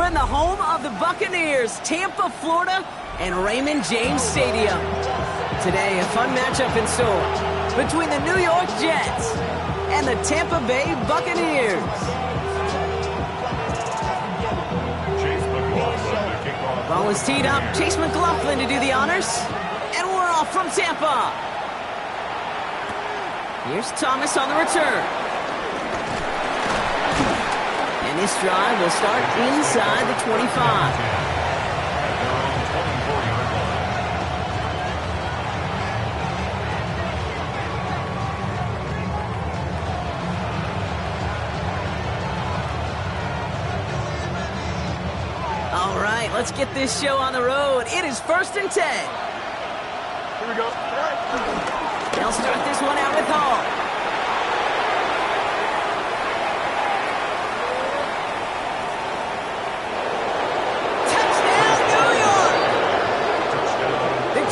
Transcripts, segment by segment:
We're in the home of the Buccaneers, Tampa, Florida, and Raymond James Stadium. Today, a fun matchup in store between the New York Jets and the Tampa Bay Buccaneers. Ball is teed up. Chase McLaughlin to do the honors. And we're off from Tampa. Here's Thomas on the return. And this drive will start inside the 25. All right, let's get this show on the road. It is 1st and 10. Here we go. They'll start this one out with Hall.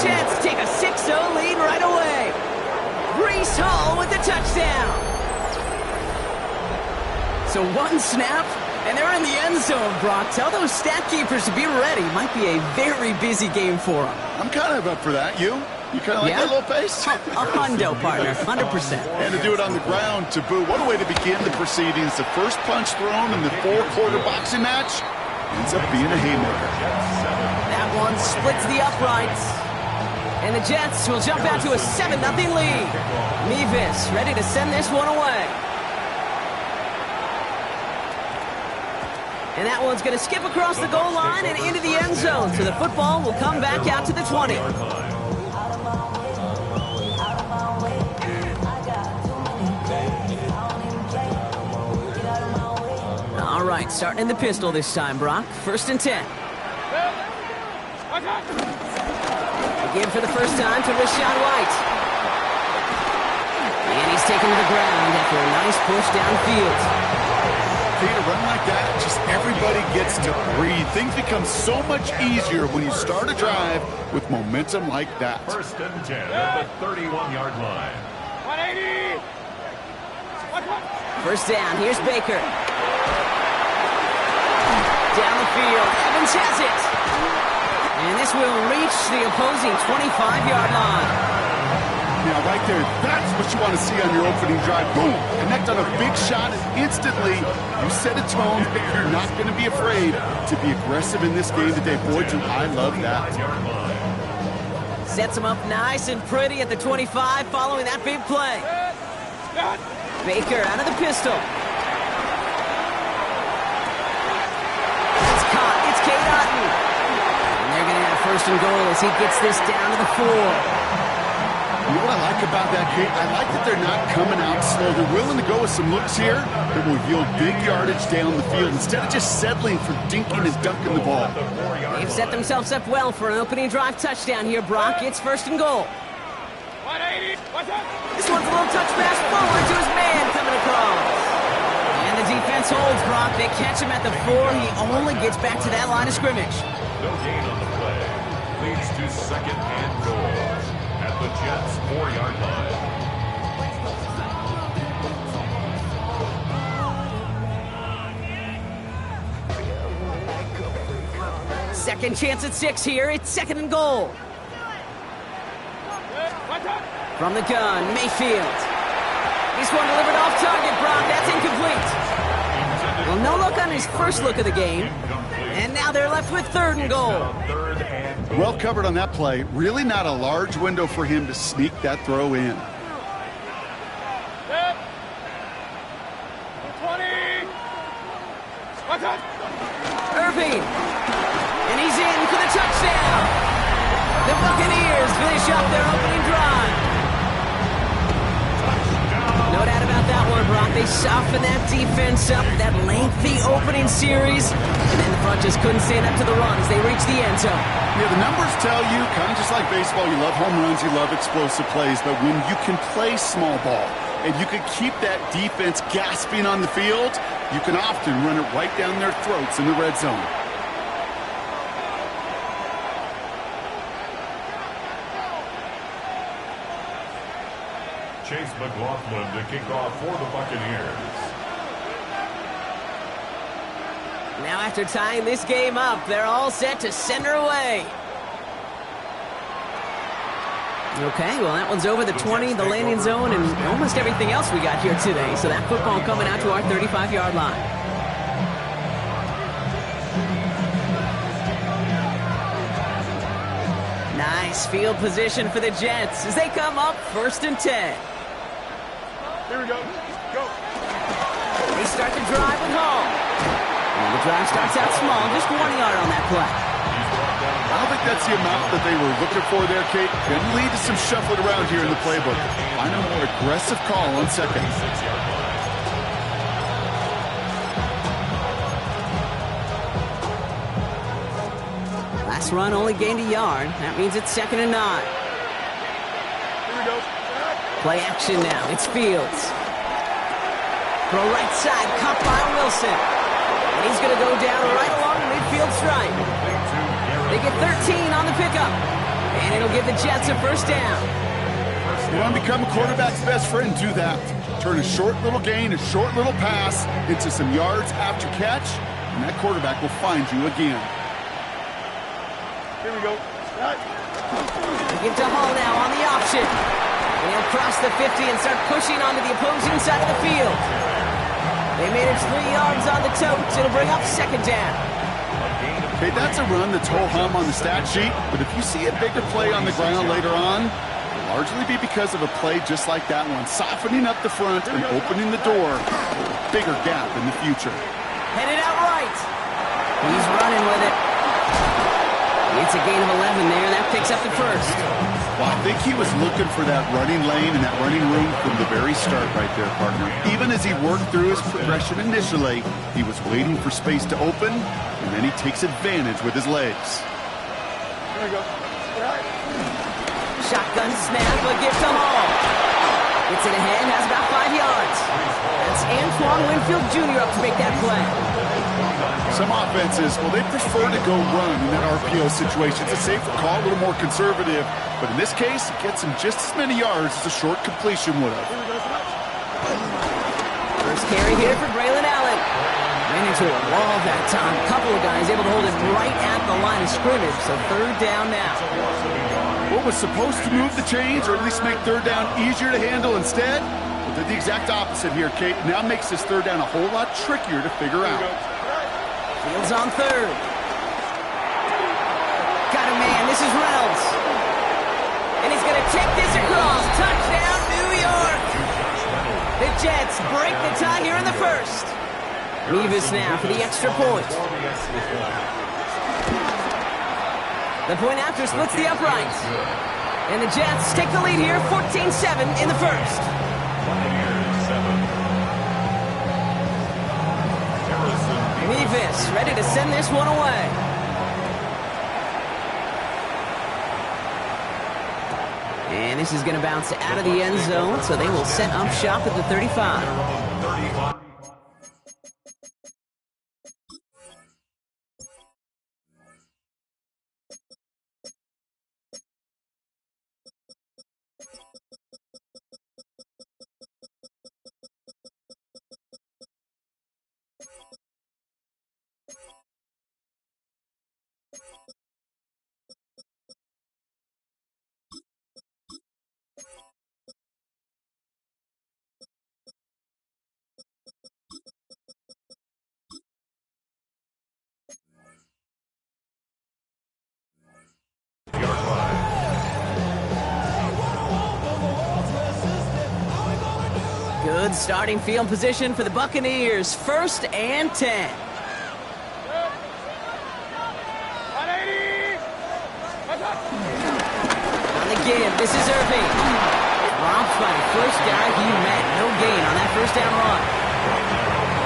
Jets take a 6-0 lead right away. Breece Hall with the touchdown. So one snap, and they're in the end zone, Brock. Tell those stat keepers to be ready. Might be a very busy game for them. I'm kind of up for that. You kind of like that little pace? A hundo, partner, 100%. And to do it on the ground, to boot. What a way to begin the proceedings. The first punch thrown in the 4-quarter boxing match ends up being a haymaker. That one splits the uprights. And the Jets will jump out to a 7-0 lead. Mevis ready to send this one away. And that one's going to skip across the goal line and into the end zone. So the football will come back out to the 20. All right, starting in the pistol this time, Brock. 1st and 10. Again for the first time to Rashawn White. And he's taken to the ground after a nice push downfield. To run like that, just everybody gets to breathe. Things become so much easier when you start a drive with momentum like that. 1st and 10 at the 31-yard line. 180! 1st down, here's Baker. Down the field, Evans has it. And this will reach the opposing 25-yard line. Now, right there, that's what you want to see on your opening drive. Boom! Connect on a big shot, and instantly you set a tone that you're not going to be afraid to be aggressive in this game today. Boy, do I love that. Sets him up nice and pretty at the 25 following that big play. Baker out of the pistol. It's caught. It's Cade Otton. And they're going to have 1st and goal as he gets this down to the 4. You know what I like about that, Kate? I like that they're not coming out slow. They're willing to go with some looks here that will yield big yardage down the field instead of just settling for dinking and dunking the ball. They've set themselves up well for an opening drive touchdown here, Brock. It's 1st and goal. 180! This one's a little touch pass forward to his man coming across. And the defense holds, Brock. They catch him at the 4. He only gets back to that line of scrimmage. No gain on the play. Leads to 2nd and goal at the Jets' 4-yard line. Second chance at 6 here. It's 2nd and goal. From the gun, Mayfield. This one delivered off target, Brock. That's incomplete. Well, no look on his first look of the game. And now they're left with 3rd and goal. Well covered on that play. Really not a large window for him to sneak that throw in. 20! Irving. And he's in for the touchdown. The Buccaneers finish up their opening drive. No doubt about that one, Brock. They softened that defense up, that lengthy opening series, and then the front just couldn't stand up to the run as they reached the end zone. Yeah, the numbers tell you, kind of just like baseball, you love home runs, you love explosive plays, but when you can play small ball and you can keep that defense gasping on the field, you can often run it right down their throats in the red zone. Chase McLaughlin to kick off for the Buccaneers. Now after tying this game up, they're all set to send her away. Okay, well that one's over the 20, the landing zone, and almost everything else we got here today. So that football coming out to our 35-yard line. Nice field position for the Jets as they come up 1st and 10. Here we go. Go. They start the drive with Hall. And the drive starts out small, just 1 yard on that play. I don't think that's the amount that they were looking for there, Kate. Can lead to some shuffling around here in the playbook. Find a more aggressive call on 2nd. Last run only gained a yard. That means it's 2nd and 9. Here we go. Play action now. It's Fields. Throw right side, caught by Wilson. And he's going to go down right along the midfield stripe. They get 13 on the pickup. And it'll give the Jets a 1st down. You want to become a quarterback's best friend, do that. Turn a short little gain, a short little pass into some yards after catch, and that quarterback will find you again. Here we go. They give to Hall now on the option. And he'll cross the 50 and start pushing onto the opposing side of the field. They manage 3 yards on the totes. It'll bring up 2nd down. Okay, that's a run that's ho-hum on the stat sheet, but if you see a bigger play on the ground later on, it'll largely be because of a play just like that one, softening up the front and opening the door for a bigger gap in the future. Headed out right. He's running with it. It's a gain of 11 there. That picks up the 1st. Well, I think he was looking for that running lane and that running room from the very start right there, partner. Even as he worked through his progression initially, he was waiting for space to open, and then he takes advantage with his legs. Here we go. Shotgun snap, a gift to Hall. Gets it ahead, has about 5 yards. That's Antoine Winfield Jr. up to make that play. Some offenses, well, they prefer to go run in that RPO situation. It's a safer call, a little more conservative. But in this case, it gets him just as many yards as a short completion would have. First carry here for Braylon Allen. Ran into a wall that time. A couple of guys able to hold it right at the line of scrimmage. So 3rd down now. What was supposed to move the chains, or at least make 3rd down easier to handle instead, well, did the exact opposite here, Kate. Now makes this 3rd down a whole lot trickier to figure out. Fields on 3rd. Got a man. This is Reynolds. And he's going to take this across. Touchdown, New York. The Jets break the tie here in the 1st. Revis now for the extra point. The point after splits the uprights. And the Jets take the lead here, 14-7 in the 1st. Revis ready to send this one away. And this is going to bounce out of the end zone, so they will set up shop at the 35. Good starting field position for the Buccaneers. 1st and 10. 180. On the give, this is Irving. Romped by the first guy he met. No gain on that 1st down run.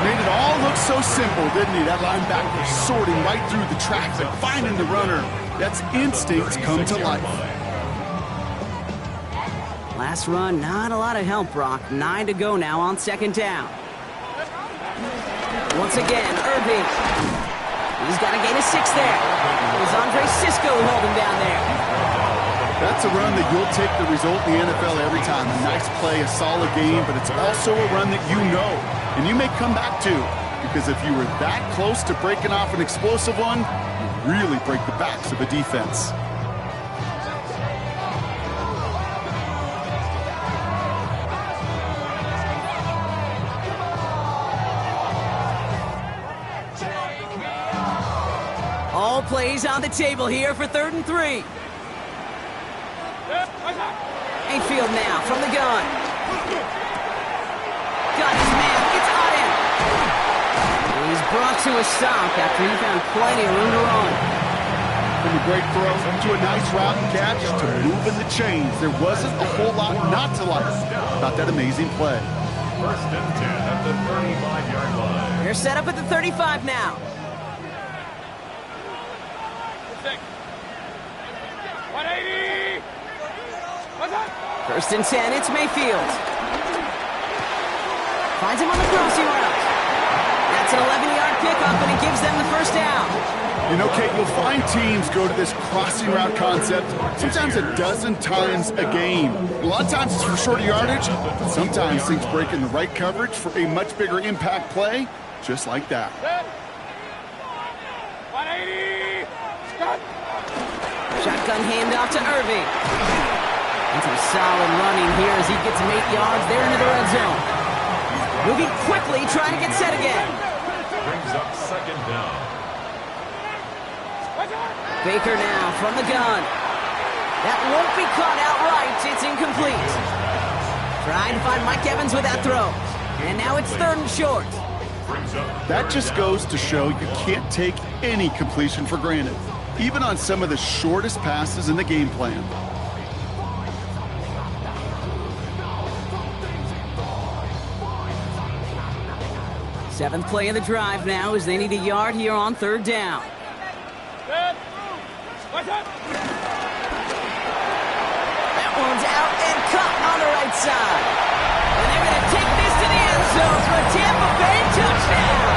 Made it all look so simple, didn't he? That linebacker sorting right through the traffic, finding the runner. That's instincts come to life. Last run, not a lot of help, Brock. 9 to go now on 2nd down. Once again, Irving. He's got to gain a 6 there. Is Andre Cisco holding down there? That's a run that you'll take the result in the NFL every time. A nice play, a solid game, but it's also a run that you know, and you may come back to. because if you were that close to breaking off an explosive one, you really break the backs of a defense. All plays on the table here for 3rd and 3. Mayfield now from the gun. Got his man. It's Auden. He's brought to a stop after he found plenty of room to run. From a great throw to a nice route and catch to moving the chains. There wasn't a whole lot not to like about that amazing play. 1st and 10 at the 35-yard line. They're set up at the 35 now. 180! First and 10, it's Mayfield. Finds him on the crossing route. That's an 11-yard pickup, and it gives them the first down. You know, Kate, you'll find teams go to this crossing route concept sometimes a dozen times a game. A lot of times it's for shorter yardage, but sometimes things break in the right coverage for a much bigger impact play, just like that. 180! Stop! Shotgun handoff to Irving. And some solid running here as he gets him 8 yards there into the red zone. Moving quickly, trying to get set again. Brings up 2nd down. Baker now from the gun. That won't be caught outright. It's incomplete. Trying to find Mike Evans with that throw. And now it's 3rd and short. That just goes to show you can't take any completion for granted, even on some of the shortest passes in the game plan. Seventh play of the drive now as they need a yard here on 3rd down. That one's out and caught on the right side. And they're going to take this to the end zone for a Tampa Bay touchdown.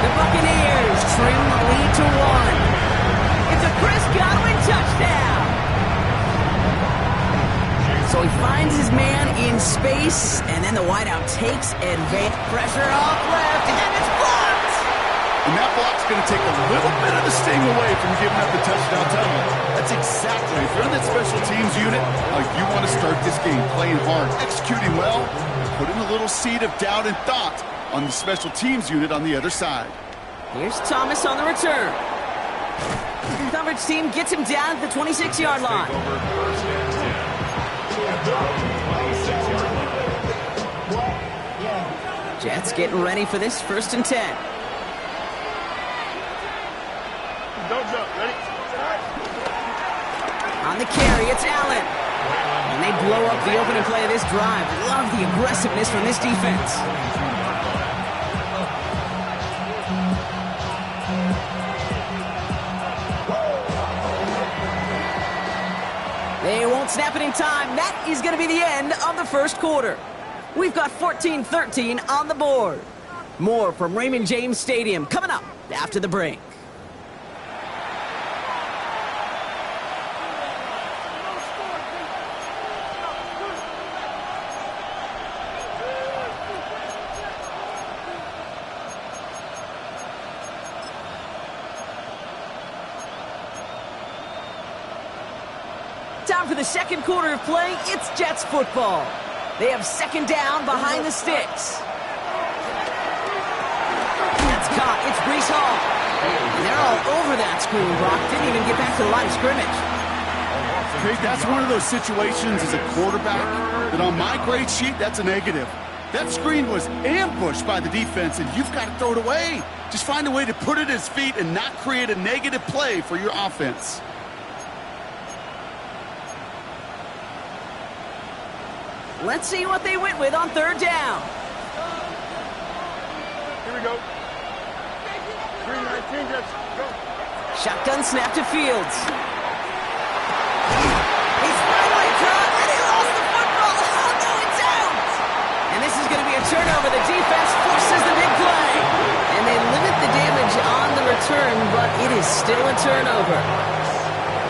The Buccaneers trim the lead to 1. It's a Chris Godwin touchdown. So he finds his man in space, and then the wideout takes advantage. Pressure off left, and it's blocked. And that block's going to take a little bit of the sting away from giving up the touchdown tunnel. That's exactly, if you're in that special teams unit, like you want to start this game playing hard, executing well, and putting a little seed of doubt and thought on the special teams unit on the other side. Here's Thomas on the return. The coverage team gets him down at the 26-yard line. Over 1st and 10. At the 26-yard line. Jets getting ready for this 1st and 10. Don't jump. Ready? On the carry, it's Allen. And they blow up the opening play of this drive. Love the aggressiveness from this defense. They won't snap it in time. That is going to be the end of the 1st quarter. We've got 14-13 on the board. More from Raymond James Stadium coming up after the break. Time for the 2nd quarter of play. It's Jets football. They have 2nd down behind the sticks. That's caught. It's Breece Hall. And they're all over that screen, Brock. Didn't even get back to the line of scrimmage. Okay, that's one of those situations as a quarterback that on my grade sheet, that's a negative. That screen was ambushed by the defense, and you've got to throw it away. Just find a way to put it at his feet and not create a negative play for your offense. Let's see what they went with on 3rd down. Here we go. 319, Jets. Go. Shotgun snap to Fields. He's finally caught, and he lost the football. Oh, no, it's out. And this is going to be a turnover. The defense forces the big play. And they limit the damage on the return, but it is still a turnover.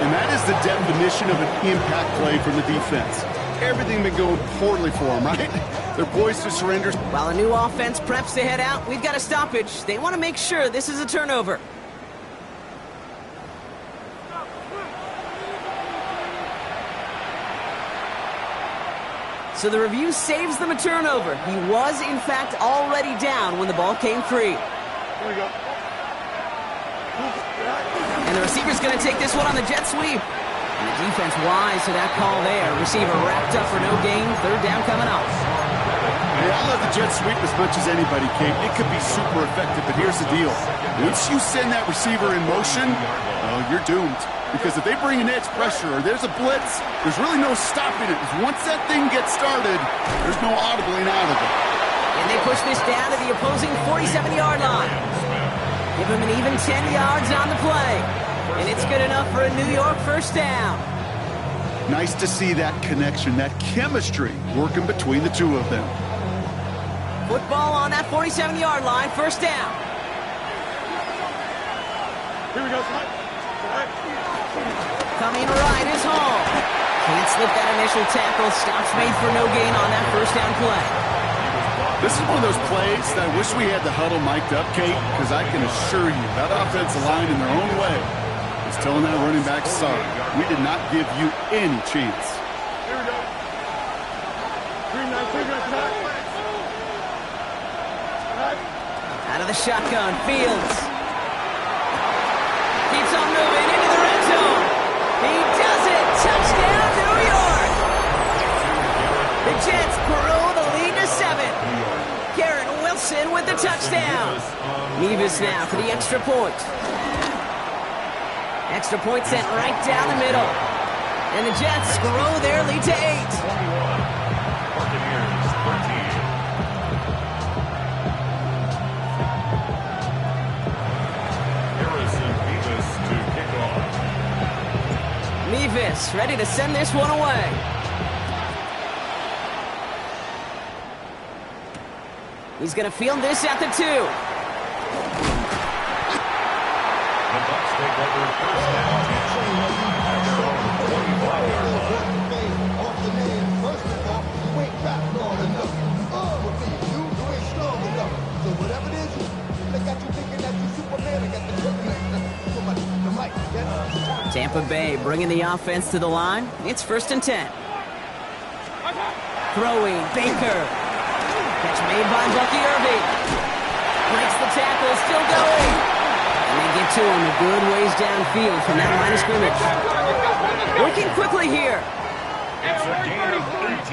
And that is the definition of an impact play from the defense. Everything been going poorly for them, right? They're poised to surrender. While a new offense preps to head out, we've got a stoppage. They want to make sure this is a turnover. So the review saves them a turnover. He was, in fact, already down when the ball came free. Here we go. And the receiver's going to take this one on the jet sweep. And the defense wise to that call there. Receiver wrapped up for no gain. Third down coming up. Hey, I love the jet sweep as much as anybody, Kate. It could be super effective, but here's the deal. Once you send that receiver in motion, well, you're doomed. Because if they bring an edge pressure or there's a blitz, there's really no stopping it. Once that thing gets started, there's no audibling out of it. And they push this down to the opposing 47-yard line. Give him an even 10 yards on the play. And it's good enough for a New York first down. Nice to see that connection, that chemistry working between the two of them. Football on that 47-yard line, first down. Here we go, son. Coming right is Hall. Can't slip that initial tackle. Stops made for no gain on that first down play. This is one of those plays that I wish we had the huddle mic'd up, Kate, because I can assure you that offensive line in their own way is telling that running back, sorry, we did not give you any chance. Here we go. 3-9, tonight. Out of the shotgun, Fields. Keeps on moving into the red zone. He does it. Touchdown, New York. The Jets grow the lead to 7. Garrett Wilson with the touchdown. Nevis now for the extra point. Extra point sent right down the middle. And the Jets grow their lead to 8. Nevis ready to send this one away. He's going to field this at the 2. The Bucs take over first down at their own 45-yard line. Tampa Bay bringing the offense to the line. It's first and 10. Throwing, Baker. Catch made by Bucky Irving. Breaks the tackle, still going. And they get to him a good ways downfield from that line of scrimmage. Working quickly here. It's a gain of 13.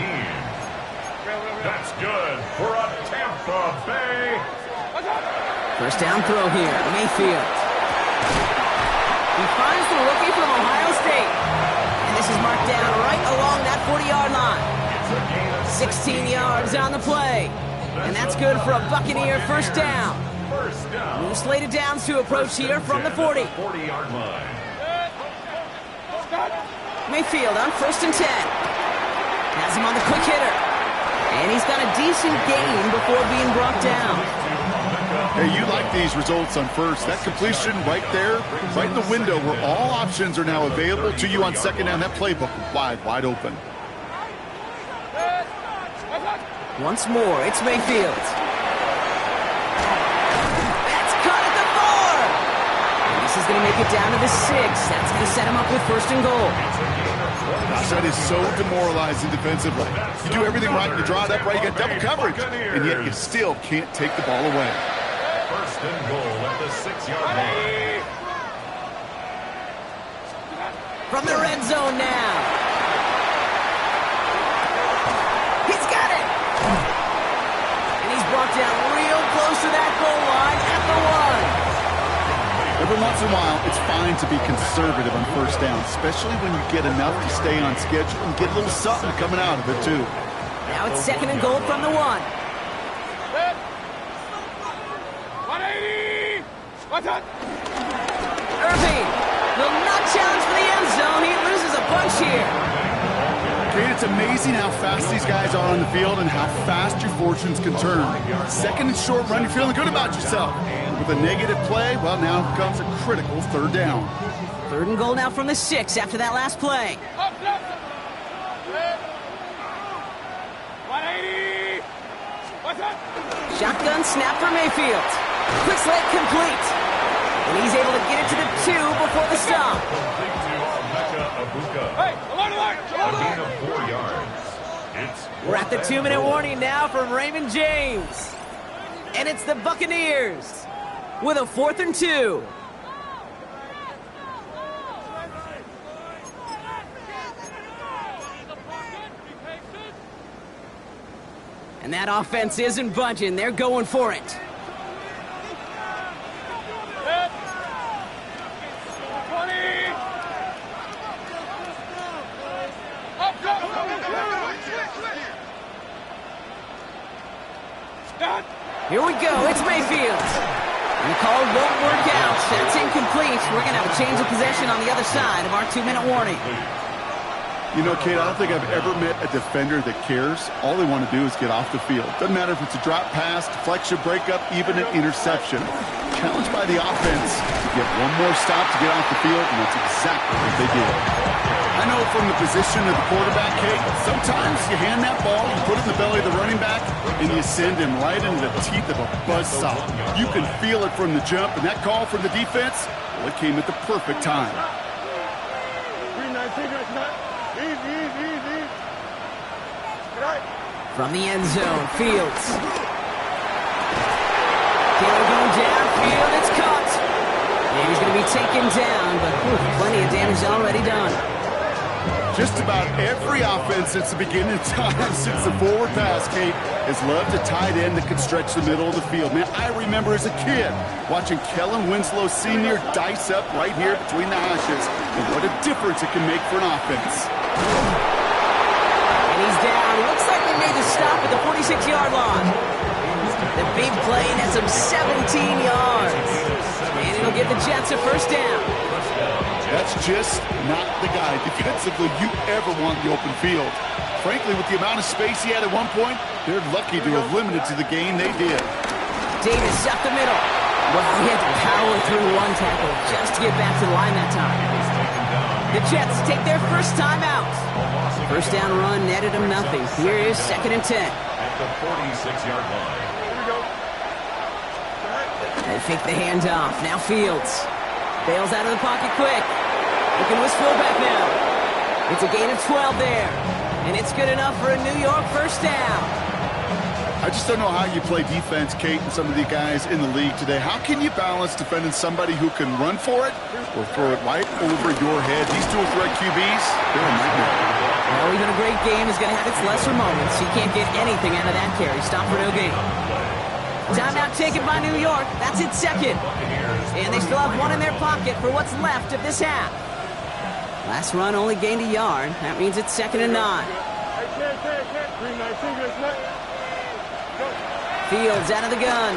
That's good for a Tampa Bay. First down throw here, Mayfield. He finds the rookie from Ohio State. And this is marked down right along that 40-yard line. 16 yards on the play. And that's good for a Buccaneer first down. New slated downs to approach here from the 40. 40-yard line. Mayfield on first and 10. Has him on the quick hitter. And he's got a decent gain before being brought down. Hey, you like these results on first. That completion right there, right in the window where all options are now available to you on second down. That playbook wide open. Once more, it's Mayfield. That's caught at the 4. And this is going to make it down to the 6. That's going to set him up with first and goal. Gosh, that is so demoralizing defensively. You do everything right, you draw it up right, you got double coverage, and yet you still can't take the ball away. First and goal at the 6-yard line. From the red zone now. He's got it. And he's brought down real close to that goal line at the 1. Every once in a while, it's fine to be conservative on first down, especially when you get enough to stay on schedule and get a little something coming out of it, too. Now it's second and goal from the 1. 180! What's up? Irving will not challenge for the end zone. He loses a bunch here. Kate, it's amazing how fast these guys are on the field and how fast your fortunes can turn. Second and short run, you're feeling good about yourself. With a negative play, well, now comes a critical third down. Third and goal now from the 6 after that last play. 180! Shotgun snap for Mayfield. Quick slant complete. And he's able to get it to the 2 before the stop. Hey, alert, alert! A gain of 4 yards. We're at the 2-minute warning now from Raymond James. And it's the Buccaneers with a 4th and 2. And that offense isn't budging. They're going for it. Here we go. It's Mayfield. And the call won't work out. That's incomplete. We're going to have a change of possession on the other side of our 2-minute warning. You know, Kate, I don't think I've ever met a defender that cares. All they want to do is get off the field. Doesn't matter if it's a drop pass, deflection, breakup, even an interception. Challenged by the offense to get one more stop to get off the field, and that's exactly what they did. I know from the position of the quarterback, Kate, sometimes you hand that ball, you put it in the belly of the running back, and you send him right into the teeth of a buzzsaw. You can feel it from the jump, and that call from the defense, well, it came at the perfect time. From the end zone, Fields. Taylor going downfield, it's caught. And he's going to be taken down, but plenty of damage already done. Just about every offense since the beginning of time, since the forward pass, Kate, has loved a tight end that could stretch the middle of the field. Man, I remember as a kid watching Kellen Winslow Sr. dice up right here between the hashes. And what a difference it can make for an offense. And he's down. Looks like they made the stop at the 46-yard line. The big play nets him 17 yards. And it'll give the Jets a first down. That's just not the guy defensively you ever want in the open field. Frankly, with the amount of space he had at one point, they're lucky to have limited to the game they did. Davis up the middle. Well, he had to power through one tackle just to get back to the line that time. The Jets take their first time out. First down run netted him nothing. Here is 2nd and 10. At the 46-yard line. They fake the handoff. Now Fields. Bails out of the pocket quick. Looking with fullback now. It's a gain of 12 there. And it's good enough for a New York first down. I just don't know how you play defense, Kate, and some of the guys in the league today. How can you balance defending somebody who can run for it or throw it right over your head? These dual threat QBs, they're a nightmare. Well, even a great game is going to have its lesser moments. You can't get anything out of that carry. Stop for no gain. Timeout taken by New York. That's its 2nd. And they still have one in their pocket for what's left of this half. Last run only gained a yard. That means it's 2nd and 9. Fields out of the gun.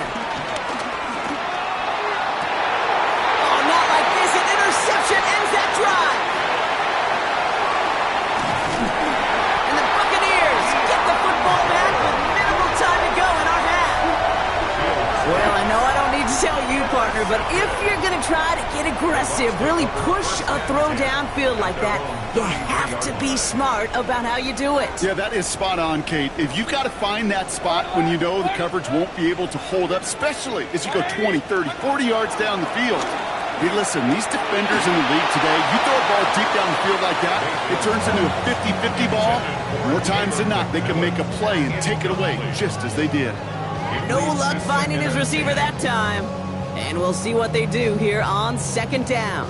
Oh, not like this. An interception ends that drive. And the Buccaneers get the football back with minimal time to go in our half. Well, I know I don't need to tell you, partner, but if you're going to try to get aggressive, really push a throw downfield like that, you have to be smart about how you do it. Yeah, that is spot on, Kate. If you've got to find that spot when you know the coverage won't be able to hold up, especially as you go 20, 30, 40 yards down the field. Hey, listen, these defenders in the league today, you throw a ball deep down the field like that, it turns into a 50-50 ball. More times than not, they can make a play and take it away, just as they did. No luck finding his receiver that time. And we'll see what they do here on 2nd down.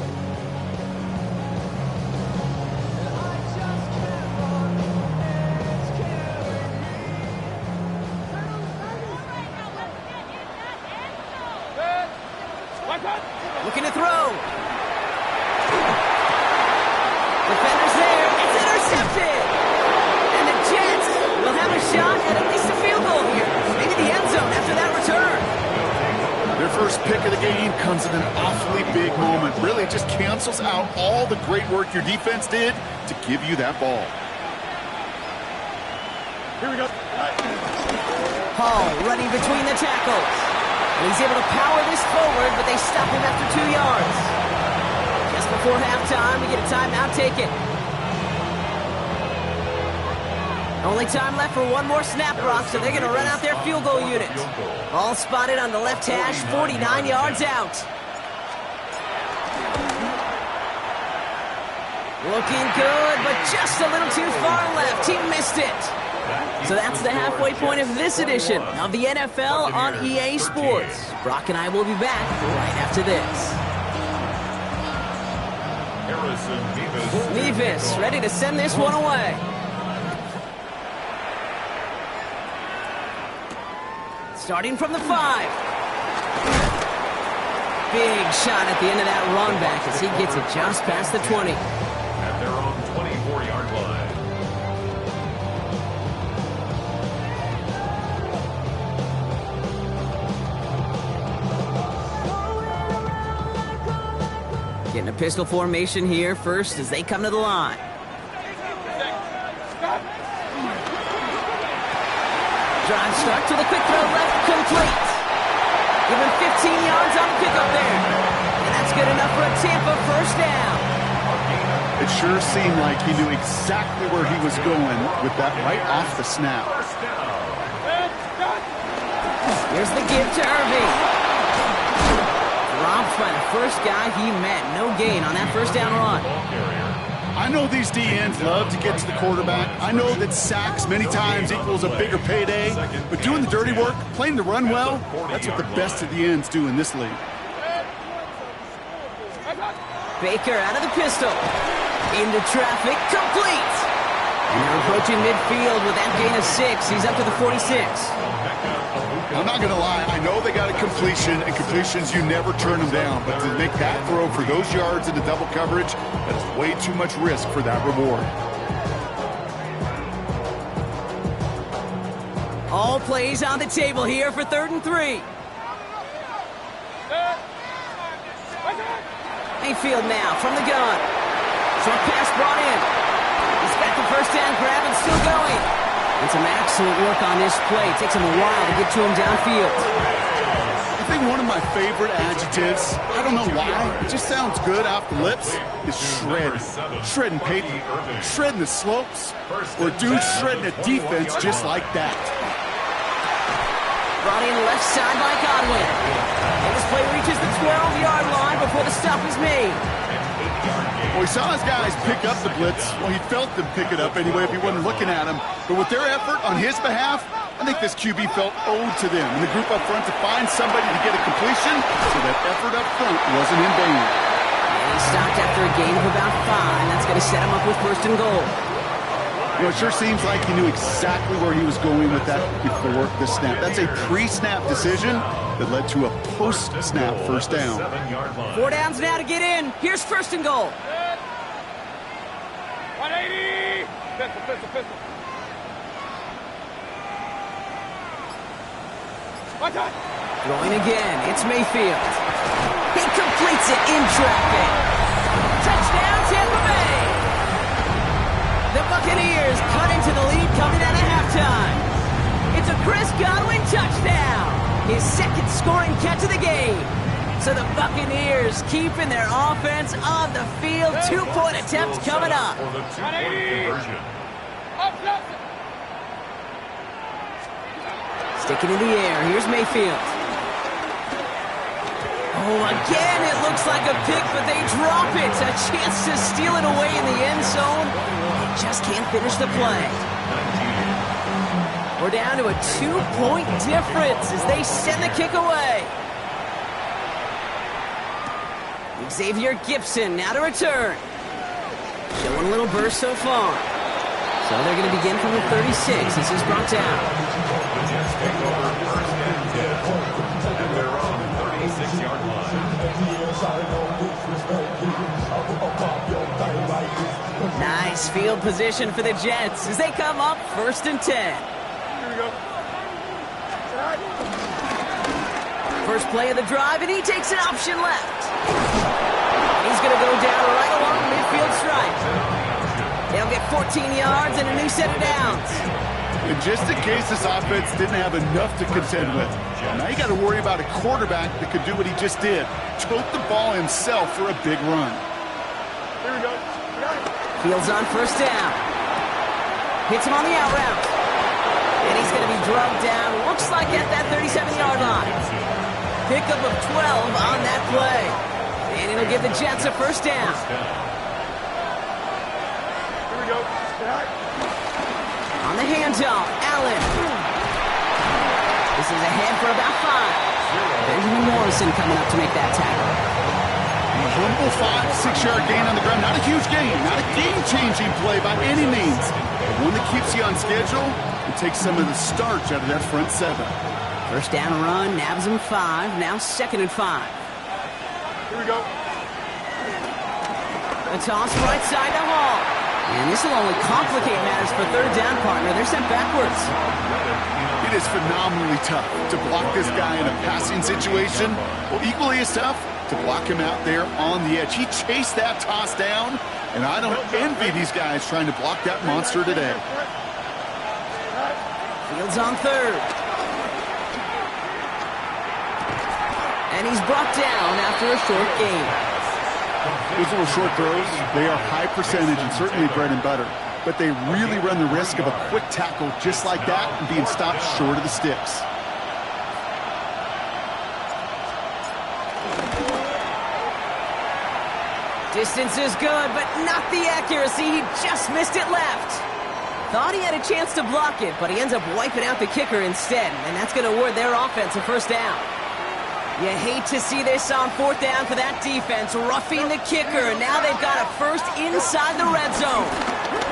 Looking to throw. Defender's there. It's intercepted. And the Jets will have a shot at least a field goal here. Maybe the end zone after that return. Their first pick of the game comes at an awfully big moment. Really, it just cancels out all the great work your defense did to give you that ball. Here we go. Hall running between the tackles. And he's able to power this forward, but they stop him after 2 yards. Just before halftime, we get a timeout taken. Only time left for one more snap, Brock, so they're going to run out their field goal unit. All spotted on the left hash, 49 yards out. Looking good, but just a little too far left. He missed it. So that's the halfway point of this edition of the NFL on EA Sports. Brock and I will be back right after this. Nevis ready to send this one away. Starting from the 5. Big shot at the end of that run back as he gets it just past the 20. At their own 24-yard line. Getting a pistol formation here first as they come to the line. Drive start to the quick throw left, complete. Give him 15 yards on the pickup there. And that's good enough for a Tampa first down. It sure seemed like he knew exactly where he was going with that right off the snap. Here's the give to Irving. Dropped by the first guy he met. No gain on that first down run. I know these DNs love to get to the quarterback. I know that sacks many times equals a bigger payday. But doing the dirty work, playing the run well, that's what the best of the ends do in this league. Baker out of the pistol. Into traffic, complete. And they're approaching midfield with that gain of 6. He's up to the 46. I'm not going to lie. I know they got a completion, and completions, you never turn them down. But to make that throw for those yards into double coverage, that is way too much risk for that reward. All plays on the table here for 3rd and 3. Mayfield now from the gun. Short pass brought in. He's got the first down grab and still going. And some excellent work on this play. It takes him a while to get to him downfield. I think one of my favorite adjectives, I don't know why, it just sounds good off the lips, is shred. Shredding paper, shredding the slopes, or dude shredding a defense just like that. Brought in left side by Godwin. And this play reaches the 12-yard line before the stop is made. Well, he saw his guys pick up the blitz. Well, he felt them pick it up anyway if he wasn't looking at him. But with their effort on his behalf, I think this QB felt owed to them and the group up front to find somebody to get a completion so that effort up front wasn't in vain. And he stopped after a gain of about 5. That's going to set him up with 1st and goal. You know, it sure seems like he knew exactly where he was going with that before the snap. That's a pre-snap decision that led to a post-snap first down. 4 downs now to get in. Here's 1st and goal. 180! Pistol. Throwing again. It's Mayfield. He completes it in traffic. Touchdown, Tampa Bay. The Buccaneers cut into the lead coming out of halftime. It's a Chris Godwin touchdown. His 2nd scoring catch of the game. So the Buccaneers keeping their offense on the field. 2-point attempts coming up. Sticking in the air. Here's Mayfield. Oh, again, it looks like a pick, but they drop it. A chance to steal it away in the end zone. They just can't finish the play. We're down to a 2-point difference as they send the kick away. Xavier Gibson now to return. Showing a little burst so far. So they're going to begin from the 36. This is brought down. The Jets take over 1st and 10 at their own 36-yard line. Nice field position for the Jets as they come up 1st and 10. Here we go. First play of the drive, and he takes an option left. He's going to go down right along the midfield stripe. They'll get 14 yards and a new set of downs. And just in case this offense didn't have enough to contend with, now you got to worry about a quarterback that could do what he just did. Tote the ball himself for a big run. Here we go. Fields on 1st down. Hits him on the out route. And he's going to be drugged down, looks like at that 37-yard line. Pickup of 12 on that play. And it'll give the Jets a first down. Here we go. On the handoff, Allen. This is ahead for about 5. Benjamin Morrison coming up to make that tackle. A humble 5-6-yard gain on the ground. Not a huge gain, not a game-changing play by any means. But one that keeps you on schedule and takes some of the starch out of that front 7. First down run, nabs him 5. Now 2nd and 5. Here we go. A toss right side to Hall. And this will only complicate matters for third down, partner. They're sent backwards. It is phenomenally tough to block this guy in a passing situation. Well, equally as tough to block him out there on the edge. He chased that toss down, and I don't envy these guys trying to block that monster today. Fields on 3rd. And he's brought down after a short gain. Those little short throws, they are high percentage and certainly bread and butter. But they really run the risk of a quick tackle just like that and being stopped short of the sticks. Distance is good, but not the accuracy. He just missed it left. Thought he had a chance to block it, but he ends up wiping out the kicker instead. And that's going to award their offense a first down. You hate to see this on 4th down for that defense, roughing the kicker. Now they've got a first inside the red zone.